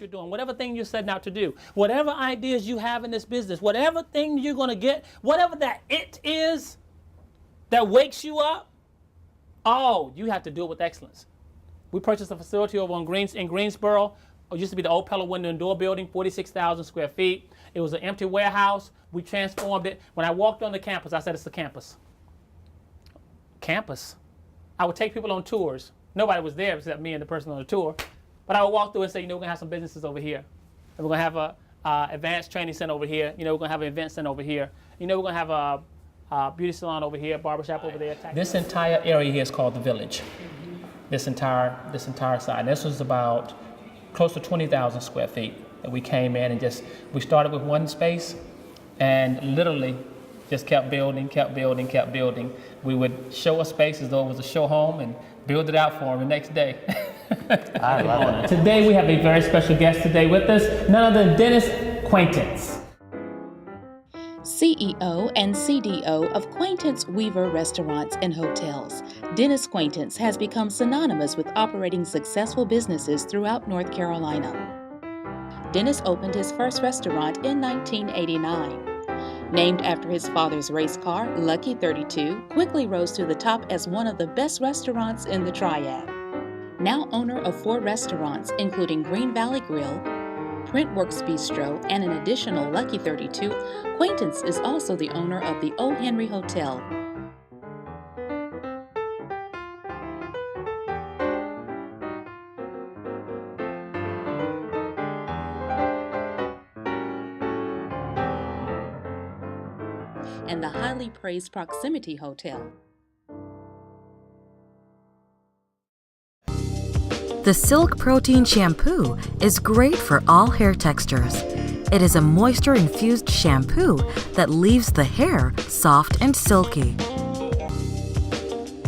you're doing, whatever thing you're setting out to do, whatever ideas you have in this business, whatever thing you're going to get, whatever that it is that wakes you up, you have to do it with excellence. We purchased a facility over in Greensboro. It used to be the old Pella Window and Door building, 46,000 square feet. It was an empty warehouse. We transformed it. When I walked on the campus, I said, it's a campus. Campus? I would take people on tours. Nobody was there except me and the person on the tour. But I would walk through and say, we're going to have some businesses over here. And we're going to have a advanced training center over here. We're going to have an event center over here. We're going to have a beauty salon over here, barbershop over there. This entire area here is called the Village. This entire side. This was about close to 20,000 square feet. And we came in and we started with one space and literally just kept building. We would show a space as though it was a show home and build it out for them the next day. I love it. Today we have a very special guest today with us, none other than Dennis Quaintance. CEO and CDO of Quaintance Weaver Restaurants and Hotels, Dennis Quaintance has become synonymous with operating successful businesses throughout North Carolina. Dennis opened his first restaurant in 1989. Named after his father's race car, Lucky 32 quickly rose to the top as one of the best restaurants in the Triad. Now owner of 4 restaurants, including Green Valley Grill, Printworks Bistro, and an additional Lucky 32, Quaintance is also the owner of the O. Henry Hotel. And the highly praised Proximity Hotel. The Silk Protein Shampoo is great for all hair textures. It is a moisture-infused shampoo that leaves the hair soft and silky.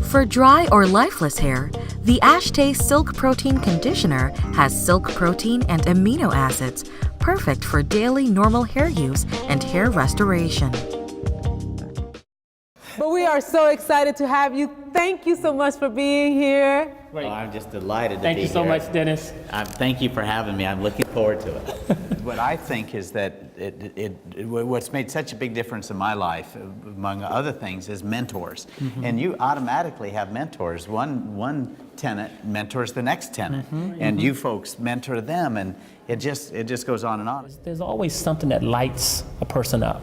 For dry or lifeless hair, the Ashtay Silk Protein Conditioner has silk protein and amino acids, perfect for daily normal hair use and hair restoration. But we are so excited to have you. Thank you so much for being here. Well, I'm just delighted to be here. Thank you so much, Dennis. Thank you for having me. I'm looking forward to it. What I think is that what's made such a big difference in my life, among other things, is mentors. Mm-hmm. And you automatically have mentors. One tenant mentors the next tenant, and you folks mentor them, and it just goes on and on. There's always something that lights a person up.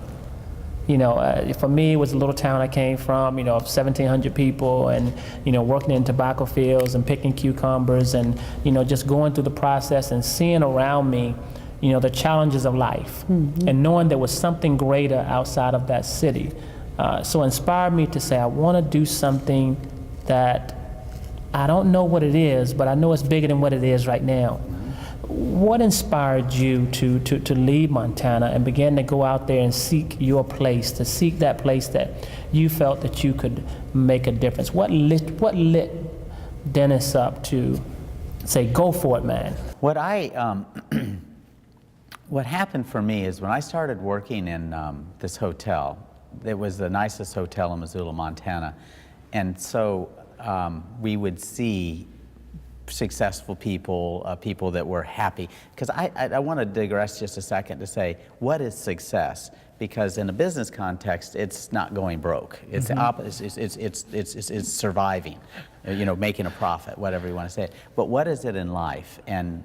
For me, it was a little town I came from, of 1,700 people, and, working in tobacco fields and picking cucumbers and, just going through the process and seeing around me, the challenges of life, and knowing there was something greater outside of that city. So inspired me to say, I want to do something that I don't know what it is, but I know it's bigger than what it is right now. What inspired you to leave Montana and begin to go out there and seek your place, to seek that place that you felt that you could make a difference? What lit Dennis up to say, go for it, man? What happened for me is when I started working in this hotel, it was the nicest hotel in Missoula, Montana, and so we would see successful people, people that were happy. Because I want to digress just a second to say, what is success? Because in a business context, it's not going broke. It's the opposite. It's surviving, making a profit, whatever you want to say. But what is it in life? And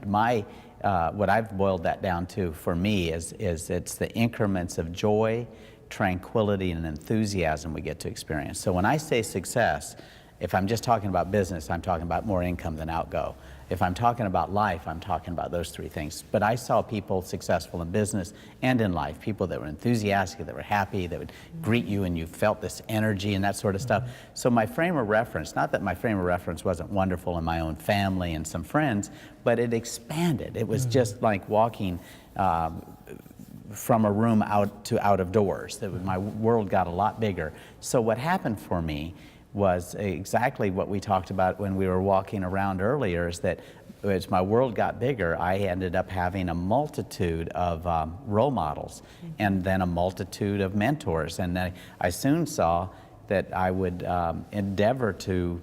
what I've boiled that down to for me is it's the increments of joy, tranquility, and enthusiasm we get to experience. So when I say success, if I'm just talking about business, I'm talking about more income than outgo. If I'm talking about life, I'm talking about those 3 things. But I saw people successful in business and in life, people that were enthusiastic, that were happy, that would greet you and you felt this energy and that sort of stuff. So my frame of reference, not that my frame of reference wasn't wonderful in my own family and some friends, but it expanded. It was just like walking from a room out of doors. My world got a lot bigger. So what happened for me was exactly what we talked about when we were walking around earlier, is that as my world got bigger, I ended up having a multitude of role models and then a multitude of mentors. And I soon saw that I would endeavor to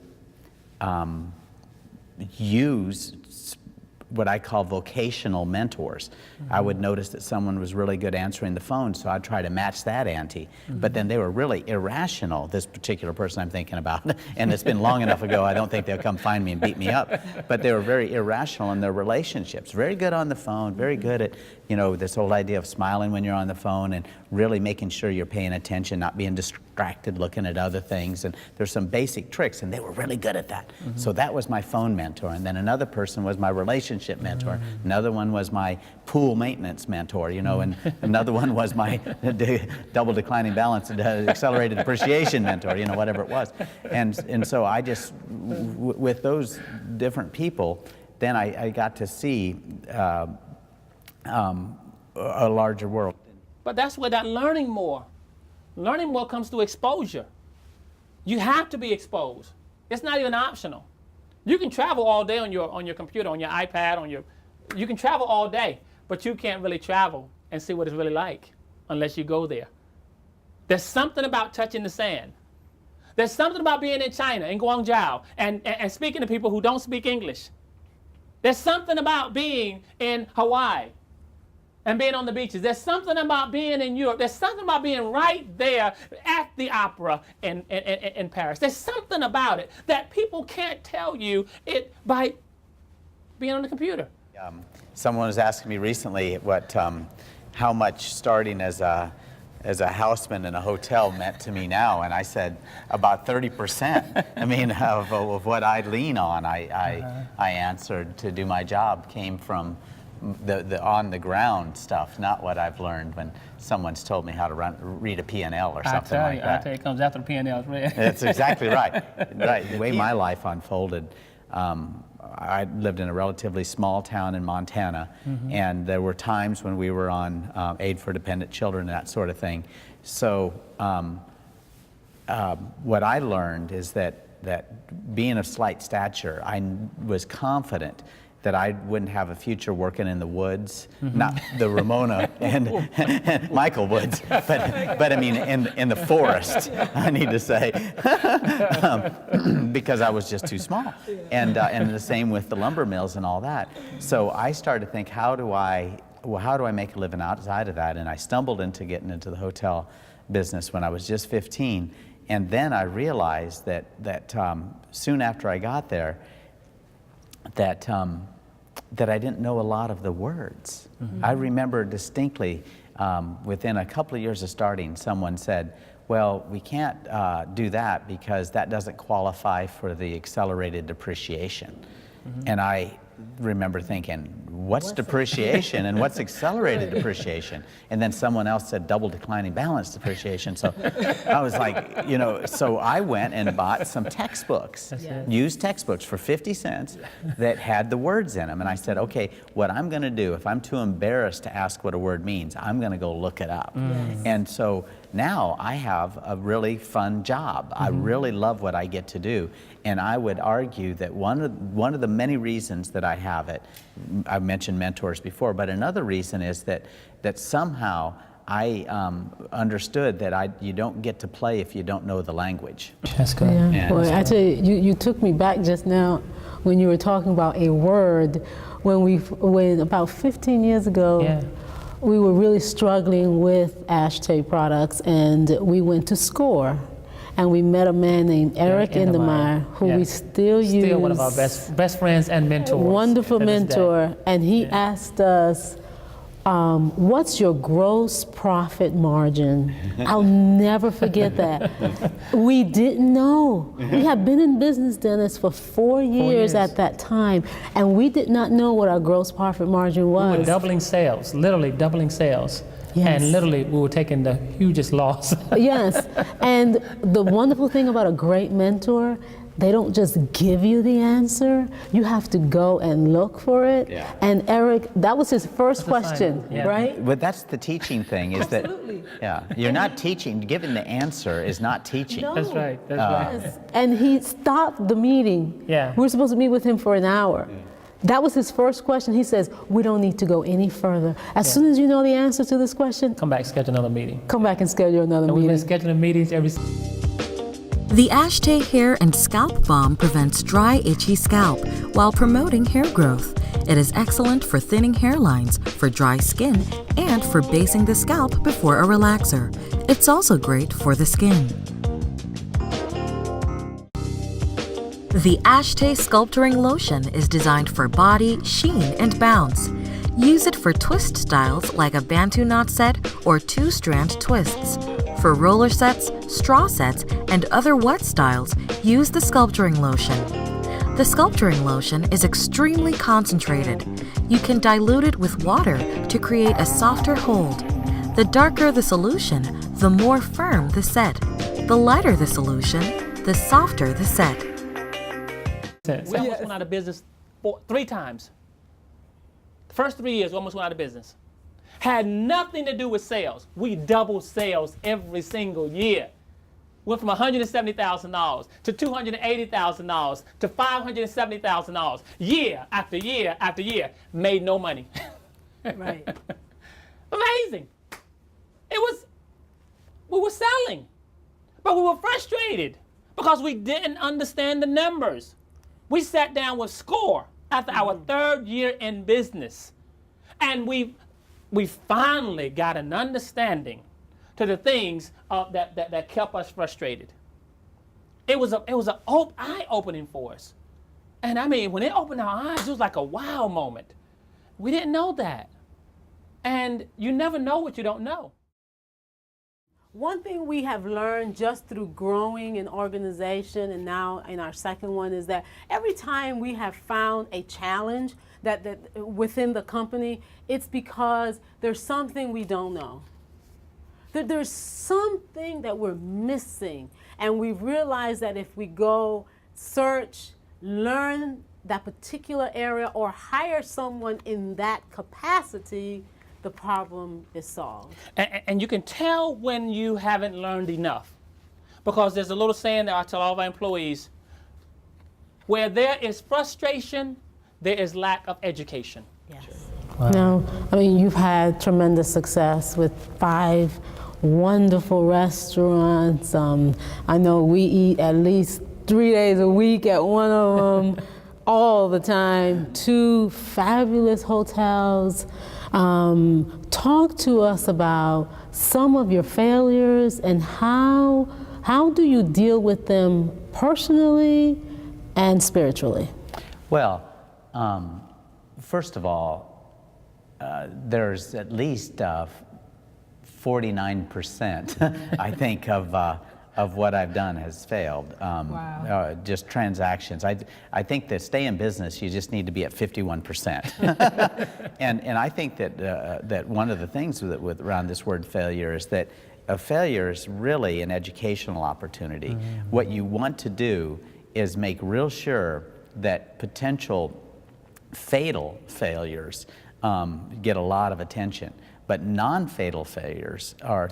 use what I call vocational mentors. I would notice that someone was really good answering the phone, so I'd try to match that ante. But then they were really irrational, this particular person I'm thinking about. And it's been long enough ago, I don't think they'll come find me and beat me up. But they were very irrational in their relationships. Very good on the phone, very good at, you know, this whole idea of smiling when you're on the phone and really making sure you're paying attention, not being distracted looking at other things. And there's some basic tricks, and they were really good at that. So that was my phone mentor. And then another person was my relationship mentor. Another one was my pool maintenance mentor, you know, and another one was my double declining balance and accelerated depreciation mentor, you know, whatever it was. And so I just, with those different people, then I got to see a larger world. But that's where that learning more comes through exposure. You have to be exposed. It's not even optional. You can travel all day on your computer, on your iPad, you can travel all day, but you can't really travel and see what it's really like unless you go there. There's something about touching the sand. There's something about being in China, in Guangzhou, and speaking to people who don't speak English. There's something about being in Hawaii and being on the beaches. There's something about being in Europe. There's something about being right there at the opera in Paris. There's something about it that people can't tell you it by being on the computer. Someone was asking me recently how much starting as a houseman in a hotel meant to me now, and I said about 30%. I mean, of what I lean on, I answered to do my job came from the on the ground stuff, not what I've learned when someone's told me how to read a P&L or something like that. I tell you, it comes after the P&L is read. That's exactly right. Right. The way my life unfolded, I lived in a relatively small town in Montana, and there were times when we were on aid for dependent children and that sort of thing. So what I learned is that being of slight stature, I was confident that I wouldn't have a future working in the woods, not the Ramona and Michael Woods, but I mean in the forest, I need to say, because I was just too small. And the same with the lumber mills and all that. So I started to think, how do I make a living outside of that? And I stumbled into getting into the hotel business when I was just 15. And then I realized that soon after I got there, that I didn't know a lot of the words. I remember distinctly, within a couple of years of starting, someone said, well, we can't do that because that doesn't qualify for the accelerated depreciation. And I remember thinking, what's depreciation and what's accelerated depreciation? And then someone else said double declining balance depreciation. So I was like, you know, so I went and bought some textbooks, used textbooks for 50 cents that had the words in them. And I said, okay, what I'm going to do, if I'm too embarrassed to ask what a word means, I'm going to go look it up. And so now I have a really fun job. I really love what I get to do. And I would argue that one of the many reasons that I have it, I've mentioned mentors before, but another reason is that somehow I understood that you don't get to play if you don't know the language. That's good. Yeah. Well, I tell you, you took me back just now when you were talking about a word. When about 15 years ago, we were really struggling with ashtray products, and we went to SCORE. And we met a man named Eric Endemeyer, who we still use. Still one of our best friends and mentors. Wonderful mentor. And he asked us, what's your gross profit margin? I'll never forget that. We didn't know. We had been in business, Dennis, for 4 years at that time, and we did not know what our gross profit margin was. We were doubling sales, literally doubling sales. Yes. And literally, we were taking the hugest loss. Yes, and the wonderful thing about a great mentor, they don't just give you the answer. You have to go and look for it. Yeah. And Eric, that was his first question, right? But that's the teaching thing, is that, you're not teaching. Giving the answer is not teaching. No. That's right, that's right. And he stopped the meeting. Yeah. We were supposed to meet with him for an hour. That was his first question. He says, we don't need to go any further. As soon as you know the answer to this question, come back, schedule another meeting. Come back and schedule another meeting. We've been scheduling meetings every... The Ashtay Hair and Scalp Balm prevents dry, itchy scalp while promoting hair growth. It is excellent for thinning hairlines, for dry skin, and for basing the scalp before a relaxer. It's also great for the skin. The Ashtay Sculpturing Lotion is designed for body, sheen, and bounce. Use it for twist styles like a Bantu knot set or two-strand twists. For roller sets, straw sets, and other wet styles, use the sculpturing lotion. The sculpturing lotion is extremely concentrated. You can dilute it with water to create a softer hold. The darker the solution, the more firm the set. The lighter the solution, the softer the set. We almost went out of business 3 times. The first 3 years, we almost went out of business. Had nothing to do with sales. We doubled sales every single year. Went from $170,000 to $280,000 to $570,000. Year after year after year. Made no money. Right. Amazing. We were selling, but we were frustrated because we didn't understand the numbers. We sat down with SCORE after our 3rd year in business, and we finally got an understanding to the things that kept us frustrated. It was an eye-opening for us. And I mean, when it opened our eyes, it was like a wow moment. We didn't know that. And you never know what you don't know. One thing we have learned just through growing an organization, and now in our second one, is that every time we have found a challenge that within the company, it's because there's something we don't know. There's something that we're missing, and we've realized that if we go search, learn that particular area, or hire someone in that capacity, the problem is solved. And you can tell when you haven't learned enough, because there's a little saying that I tell all of our employees: where there is frustration, there is lack of education. Yes. Wow. Now, I mean, you've had tremendous success with 5 wonderful restaurants. I know we eat at least 3 days a week at one of them, all the time. 2 fabulous hotels. Talk to us about some of your failures and how do you deal with them personally and spiritually? Well, first of all, there's at least 49%, I think, of what I've done has failed. Wow. Just transactions. I think that stay in business, you just need to be at 51%. and I think that one of the things with around this word failure is that a failure is really an educational opportunity. Mm-hmm. What you want to do is make real sure that potential fatal failures get a lot of attention. But non-fatal failures are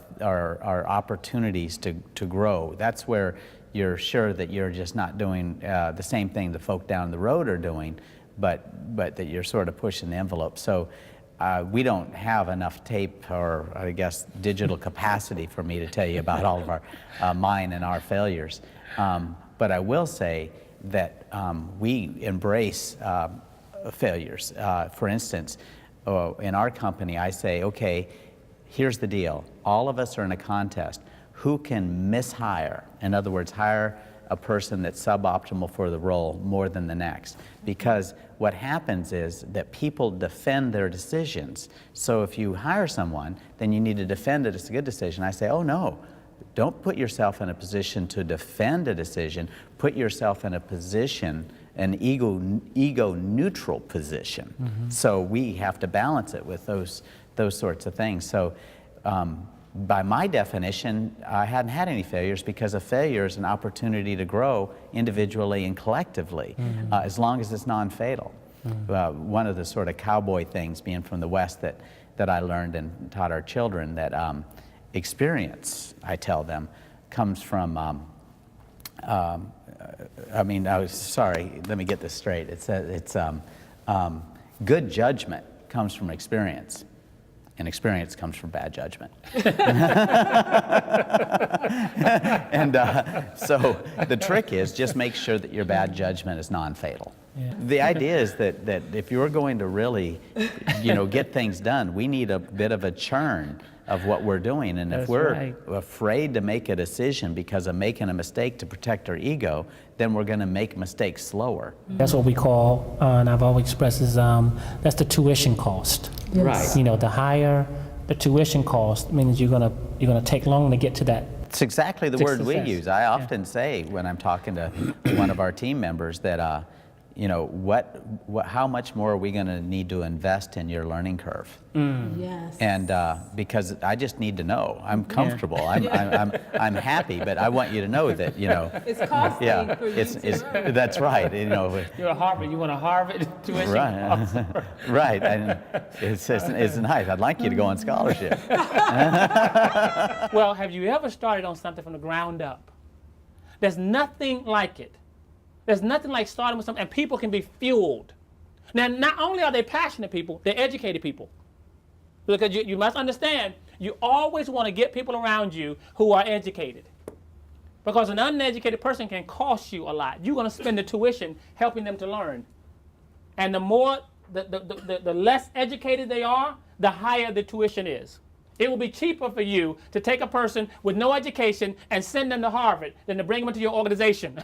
opportunities to grow. That's where you're sure that you're just not doing the same thing the folk down the road are doing, but that you're sort of pushing the envelope. So we don't have enough tape or, I guess, digital capacity for me to tell you about all of our mine and our failures. But I will say that we embrace failures. For instance, in our company, I say, okay, here's the deal. All of us are in a contest. Who can mishire? In other words, hire a person that's suboptimal for the role more than the next. Because what happens is that people defend their decisions. So if you hire someone, then you need to defend it. It's a good decision. I say, oh no, don't put yourself in a position to defend a decision. Put yourself in a position, an ego-neutral position. Mm-hmm. So we have to balance it with those sorts of things. So by my definition, I hadn't had any failures because a failure is an opportunity to grow individually and collectively, mm-hmm. As long as it's non-fatal. Mm-hmm. One of the sort of cowboy things, being from the West, that I learned and taught our children, that experience, I tell them, comes from let me get this straight. It's good judgment comes from experience, and experience comes from bad judgment. And so the trick is just make sure that your bad judgment is non-fatal. The idea is that if you're going to really, get things done, we need a bit of a churn of what we're doing. And if we're afraid to make a decision because of making a mistake to protect our ego, then we're going to make mistakes slower. That's what we call, and I've always expressed, is that's the tuition cost. Yes. Right. The higher the tuition cost means you're gonna take longer to get to that. It's exactly the word we success. use. I often say when I'm talking to one of our team members that, how much more are we going to need to invest in your learning curve? Yes. And because I just need to know. I'm comfortable. I'm happy, but I want you to know that, It's costly for you it's that's right. You're a Harvard. You want a Harvard tuition cost. Right. Right. And it's nice. I'd like you to go on scholarship. Well, have you ever started on something from the ground up? There's nothing like it. There's nothing like starting with something, and people can be fueled. Now, not only are they passionate people, they're educated people. Because you must understand, you always want to get people around you who are educated. Because an uneducated person can cost you a lot. You're going to spend the tuition helping them to learn. And the more, the less educated they are, the higher the tuition is. It will be cheaper for you to take a person with no education and send them to Harvard than to bring them into your organization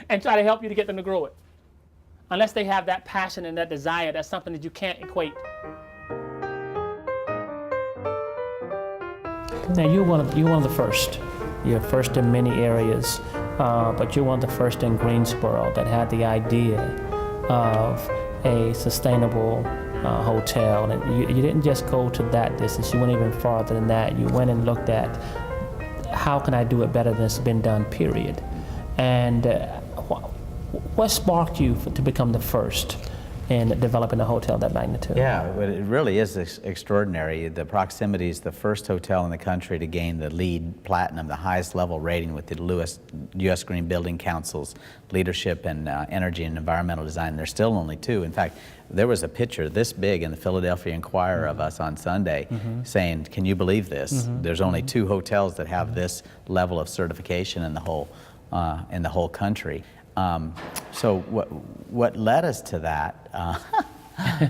and try to help you to get them to grow it. Unless they have that passion and that desire, that's something that you can't equate. Now you're one of the first. You're first in many areas, but you're one of the first in Greensboro that had the idea of a sustainable hotel. And you didn't just go to that distance, you went even farther than that. You went and looked at how can I do it better than it's been done, period. And what sparked you to become the first in developing a hotel of that magnitude? Yeah, but it really is extraordinary. The Proximity is the first hotel in the country to gain the LEED Platinum, the highest level rating with the U.S. Green Building Council's leadership in energy and environmental design. There's still only two. In fact, there was a picture this big in the Philadelphia Inquirer of us on Sunday saying, can you believe this? There's only two hotels that have this level of certification in the whole country. So what led us to that,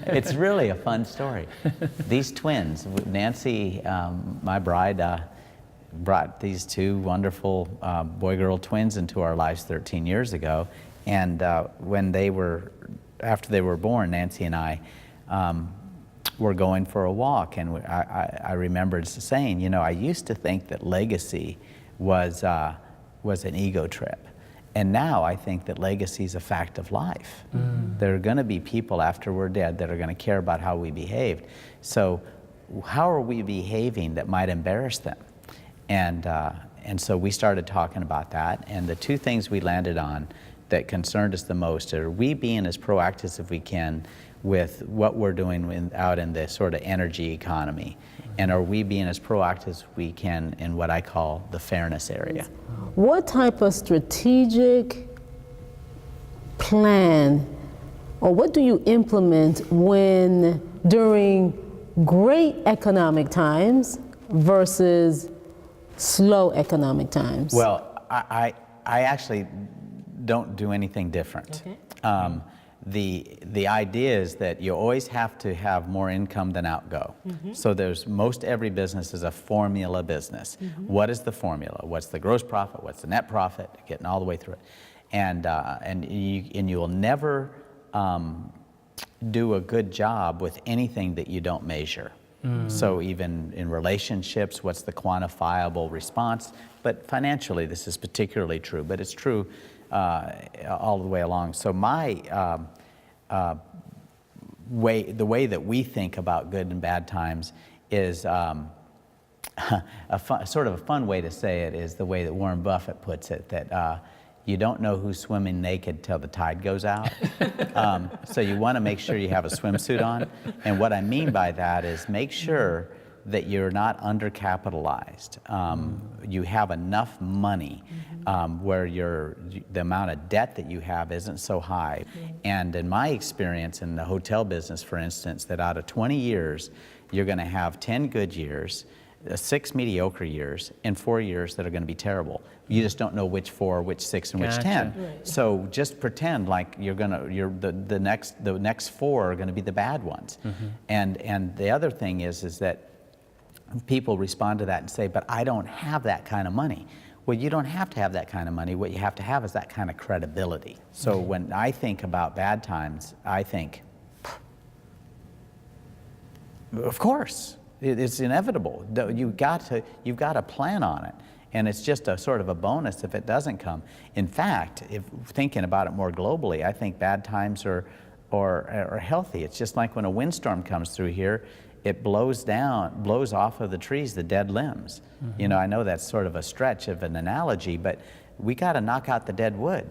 it's really a fun story. These twins, Nancy, my bride, brought these two wonderful boy-girl twins into our lives 13 years ago. And after they were born, Nancy and I were going for a walk. And I remembered saying, I used to think that legacy was an ego trip. And now I think that legacy is a fact of life. There are going to be people after we're dead that are going to care about how we behaved. So how are we behaving that might embarrass them? And so we started talking about that. And the two things we landed on that concerned us the most are we being as proactive as we can with what we're doing out in the sort of energy economy. And are we being as proactive as we can in what I call the fairness area? What type of strategic plan, or what do you implement during great economic times versus slow economic times? Well, I actually don't do anything different. Okay. The idea is that you always have to have more income than outgo. So most every business is a formula business. What is the formula? What's the gross profit? What's the net profit? Getting all the way through it. And you will never do a good job with anything that you don't measure. So even in relationships, what's the quantifiable response? But financially, this is particularly true, but it's true all the way along. So my the way that we think about good and bad times is sort of a fun way to say it is the way that Warren Buffett puts it, that you don't know who's swimming naked till the tide goes out. So you want to make sure you have a swimsuit on. And what I mean by that is make sure that you're not undercapitalized. You have enough money where the amount of debt that you have isn't so high. And in my experience in the hotel business, for instance, that out of 20 years, you're going to have 10 good years, 6 mediocre years and 4 years that are going to be terrible. You just don't know which 4, which 6, and which Gotcha. 10. So just pretend like the next 4 are going to be the bad ones. And the other thing is that people respond to that and say, but I don't have that kind of money. Well, you don't have to have that kind of money. What you have to have is that kind of credibility. So when I think about bad times, I think, of course, it's inevitable. You've got to plan on it. And it's just a sort of a bonus if it doesn't come. In fact, if thinking about it more globally, I think bad times are healthy. It's just like when a windstorm comes through here, it blows off of the trees the dead limbs. You know, I know that's sort of a stretch of an analogy, but we got to knock out the dead wood.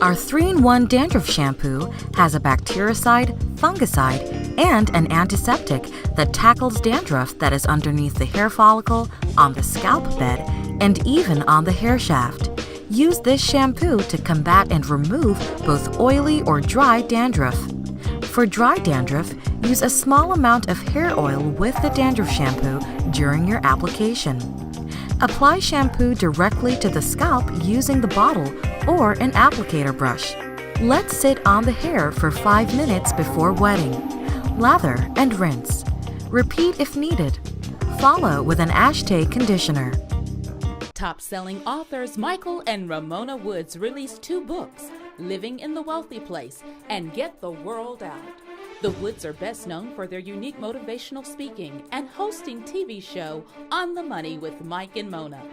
Our 3-in-1 dandruff shampoo has a bactericide, fungicide, and an antiseptic that tackles dandruff that is underneath the hair follicle, on the scalp bed, and even on the hair shaft. Use this shampoo to combat and remove both oily or dry dandruff. For dry dandruff, use a small amount of hair oil with the dandruff shampoo during your application. Apply shampoo directly to the scalp using the bottle or an applicator brush. Let sit on the hair for 5 minutes before wetting. Lather and rinse. Repeat if needed. Follow with an Ashtay conditioner. Top-selling authors Michael and Ramona Woods released 2 books, Living in the Wealthy Place and Get the World Out. The Woods are best known for their unique motivational speaking and hosting TV show On the Money with Mike and Mona.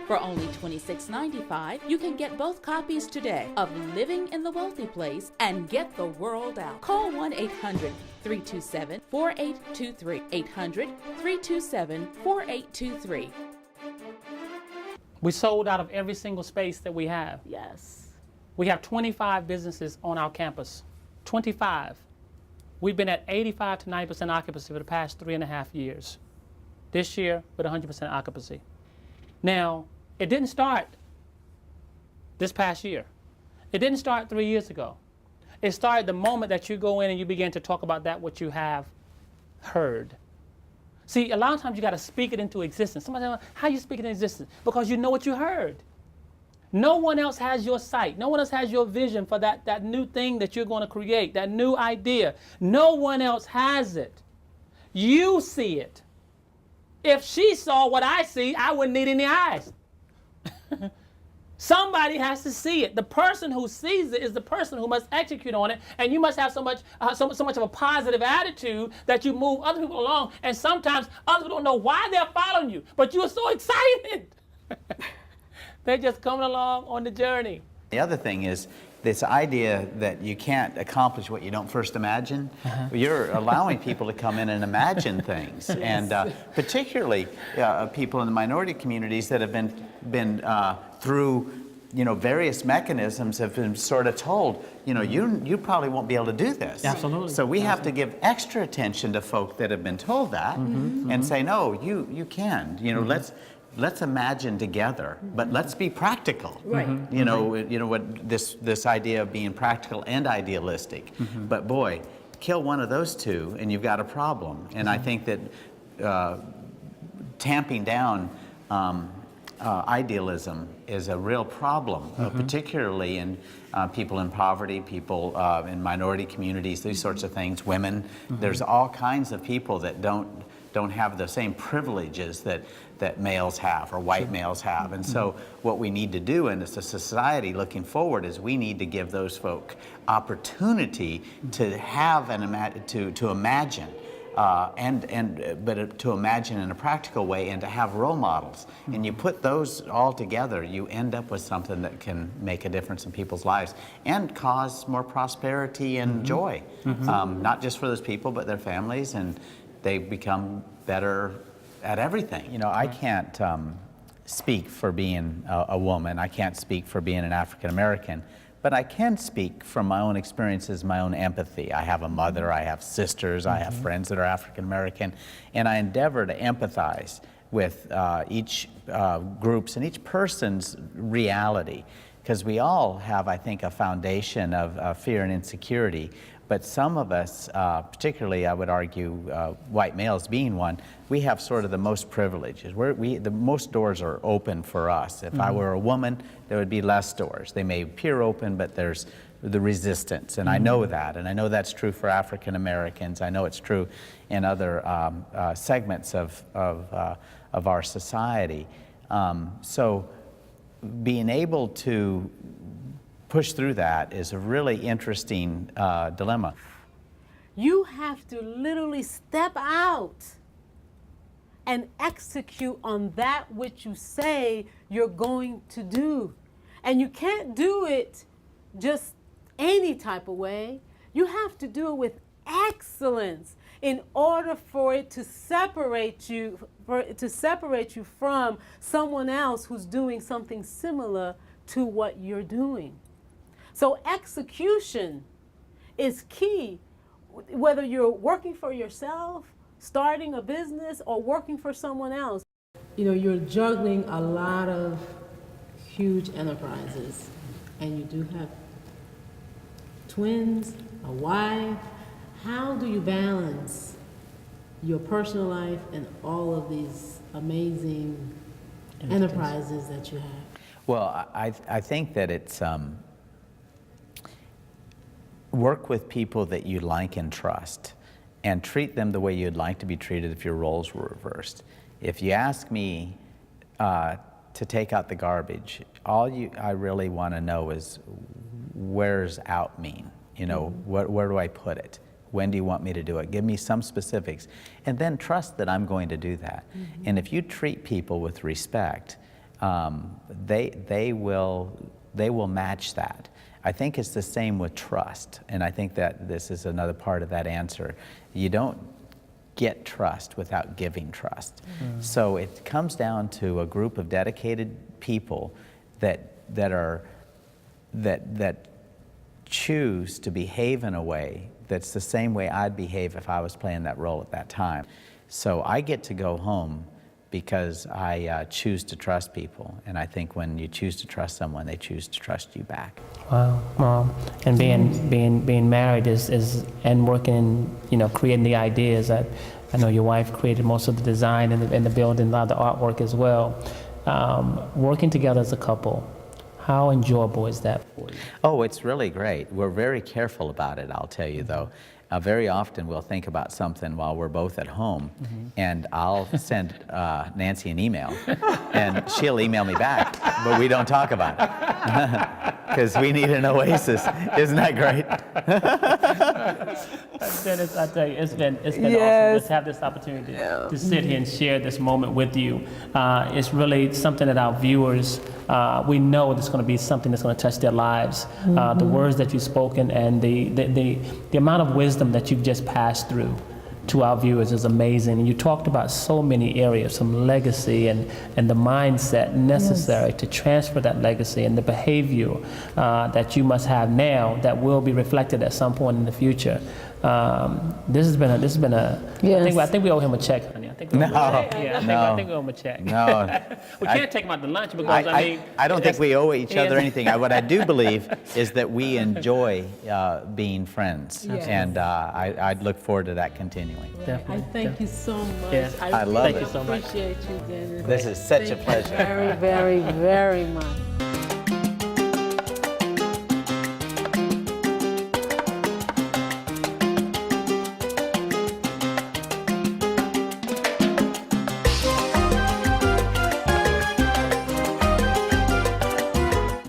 For only $26.95, you can get both copies today of Living in the Wealthy Place and Get the World Out. Call 1-800-327-4823. 800-327-4823. We sold out of every single space that we have. Yes. We have 25 businesses on our campus. 25. We've been at 85 to 90% occupancy for the past 3.5 years. This year, with 100% occupancy. Now, it didn't start this past year. It didn't start 3 years ago. It started the moment that you go in and you begin to talk about that what you have heard. See, a lot of times you got to speak it into existence. Somebody says, how you speak it into existence? Because you know what you heard. No one else has your sight. No one else has your vision for that new thing that you're going to create, that new idea. No one else has it. You see it. If she saw what I see, I wouldn't need any eyes. Somebody has to see it. The person who sees it is the person who must execute on it, and you must have so much of a positive attitude that you move other people along, and sometimes other people don't know why they're following you, but you're so excited. They're just coming along on the journey. The other thing is this idea that you can't accomplish what you don't first imagine. You're allowing people to come in and imagine things. And particularly people in the minority communities that have been through various mechanisms have been sort of told, you probably won't be able to do this. Absolutely. So we have to give extra attention to folk that have been told that and say, no, you can. Let's imagine together, but let's be practical. Right. What this idea of being practical and idealistic. But boy, kill one of those two and you've got a problem. And I think that tamping down idealism is a real problem, particularly in people in poverty, people in minority communities, these sorts of things, women. There's all kinds of people that don't have the same privileges that males have or white males have. And so what we need to do, and as a society looking forward, is we need to give those folk opportunity to have to imagine, but to imagine in a practical way and to have role models. And you put those all together, you end up with something that can make a difference in people's lives and cause more prosperity and joy, not just for those people, but their families, and they become better at everything. I can't speak for being a woman. I can't speak for being an African American, but I can speak from my own experiences, my own empathy. I have a mother, I have sisters, I have friends that are African American, and I endeavor to empathize with each group's and each person's reality. Because we all have, I think, a foundation of fear and insecurity, But some of us, particularly I would argue white males being one, we have sort of the most privileges. The most doors are open for us. If I were a woman, there would be less doors. They may appear open, but there's the resistance, and I know that, and I know that's true for African Americans. I know it's true in other segments of our society. So being able to push through that is a really interesting dilemma. You have to literally step out and execute on that which you say you're going to do. And you can't do it just any type of way. You have to do it with excellence in order for it to separate you, from someone else who's doing something similar to what you're doing. So execution is key, whether you're working for yourself, starting a business, or working for someone else. You know, you're juggling a lot of huge enterprises, and you do have twins, a wife. How do you balance your personal life and all of these amazing enterprises that you have? Well, I think that it's work with people that you like and trust, and treat them the way you'd like to be treated if your roles were reversed. If you ask me to take out the garbage, I really want to know is, where's out mean? You know, where do I put it? When do you want me to do it? Give me some specifics, and then trust that I'm going to do that. And if you treat people with respect, they will match that. I think it's the same with trust, and I think that this is another part of that answer. You don't get trust without giving trust. So it comes down to a group of dedicated people that choose to behave in a way that's the same way I'd behave if I was playing that role at that time. So I get to go home because I choose to trust people, and I think when you choose to trust someone, they choose to trust you back. Wow, and being married is and working, you know, creating the ideas. I know your wife created most of the design and the building, a lot of the artwork as well. Working together as a couple, how enjoyable is that for you? Oh, it's really great. We're very careful about it, I'll tell you though. Very often we'll think about something while we're both at home, and I'll send Nancy an email, and she'll email me back, but we don't talk about it because we need an oasis. Isn't that great? Dennis, I tell you, it's been awesome to have this opportunity to sit here and share this moment with you. It's really something that our viewers, we know it's going to be something that's going to touch their lives. The words that you've spoken and the amount of wisdom that you've just passed through to our viewers is amazing. And you talked about so many areas, some legacy and the mindset necessary to transfer that legacy, and the behavior that you must have now that will be reflected at some point in the future. This has been a. Yes. I think we owe him a check, honey. I think we owe him a check. I think we owe him a check. No. We can't take him out to lunch because I don't think we owe each other anything. What I do believe is that we enjoy being friends, and I'd look forward to that continuing. Definitely. I thank you so much. Yeah. I love really it. appreciate you, Dennis. This is such a pleasure. Very, very, very much.